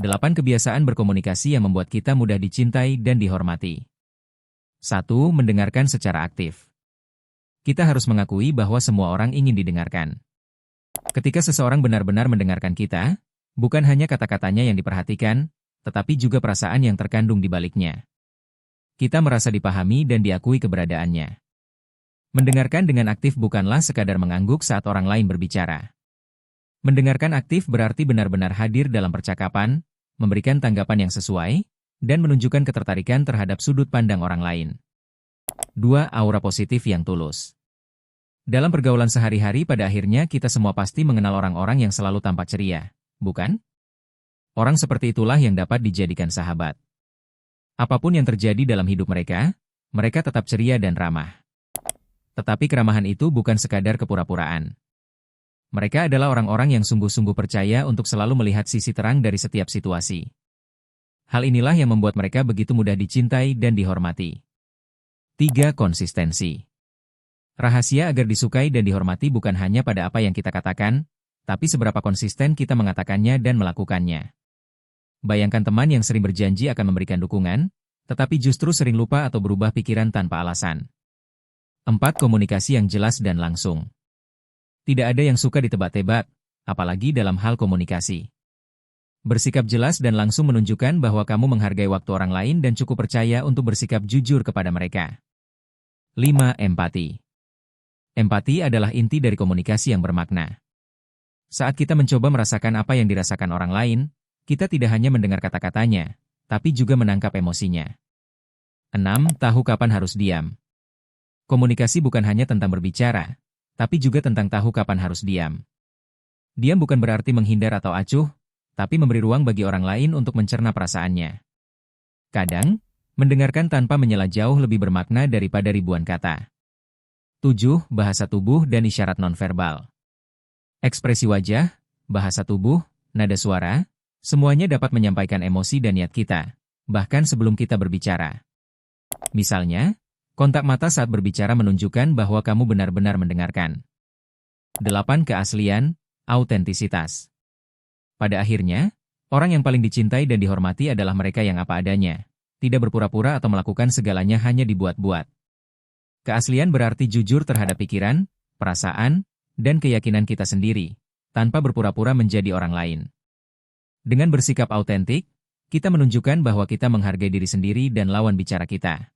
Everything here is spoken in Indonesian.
8 kebiasaan berkomunikasi yang membuat kita mudah dicintai dan dihormati. 1. Mendengarkan secara aktif. Kita harus mengakui bahwa semua orang ingin didengarkan. Ketika seseorang benar-benar mendengarkan kita, bukan hanya kata-katanya yang diperhatikan, tetapi juga perasaan yang terkandung di baliknya. Kita merasa dipahami dan diakui keberadaannya. Mendengarkan dengan aktif bukanlah sekadar mengangguk saat orang lain berbicara. Mendengarkan aktif berarti benar-benar hadir dalam percakapan, memberikan tanggapan yang sesuai, dan menunjukkan ketertarikan terhadap sudut pandang orang lain. 2. Aura positif yang tulus. Dalam pergaulan sehari-hari pada akhirnya kita semua pasti mengenal orang-orang yang selalu tampak ceria, bukan? Orang seperti itulah yang dapat dijadikan sahabat. Apapun yang terjadi dalam hidup mereka, mereka tetap ceria dan ramah. Tetapi keramahan itu bukan sekadar kepura-puraan. Mereka adalah orang-orang yang sungguh-sungguh percaya untuk selalu melihat sisi terang dari setiap situasi. Hal inilah yang membuat mereka begitu mudah dicintai dan dihormati. 3. Konsistensi. Rahasia agar disukai dan dihormati bukan hanya pada apa yang kita katakan, tapi seberapa konsisten kita mengatakannya dan melakukannya. Bayangkan teman yang sering berjanji akan memberikan dukungan, tetapi justru sering lupa atau berubah pikiran tanpa alasan. 4. Komunikasi yang jelas dan langsung. Tidak ada yang suka ditebak-tebak, apalagi dalam hal komunikasi. Bersikap jelas dan langsung menunjukkan bahwa kamu menghargai waktu orang lain dan cukup percaya untuk bersikap jujur kepada mereka. 5. Empati. Empati adalah inti dari komunikasi yang bermakna. Saat kita mencoba merasakan apa yang dirasakan orang lain, kita tidak hanya mendengar kata-katanya, tapi juga menangkap emosinya. 6. Tahu kapan harus diam. Komunikasi bukan hanya tentang berbicara, tapi juga tentang tahu kapan harus diam. Diam bukan berarti menghindar atau acuh, tapi memberi ruang bagi orang lain untuk mencerna perasaannya. Kadang, mendengarkan tanpa menyela jauh lebih bermakna daripada ribuan kata. 7. Bahasa tubuh dan isyarat nonverbal. Ekspresi wajah, bahasa tubuh, nada suara, semuanya dapat menyampaikan emosi dan niat kita, bahkan sebelum kita berbicara. Misalnya, kontak mata saat berbicara menunjukkan bahwa kamu benar-benar mendengarkan. 8. Keaslian, autentisitas. Pada akhirnya, orang yang paling dicintai dan dihormati adalah mereka yang apa adanya, tidak berpura-pura atau melakukan segalanya hanya dibuat-buat. Keaslian berarti jujur terhadap pikiran, perasaan, dan keyakinan kita sendiri, tanpa berpura-pura menjadi orang lain. Dengan bersikap autentik, kita menunjukkan bahwa kita menghargai diri sendiri dan lawan bicara kita.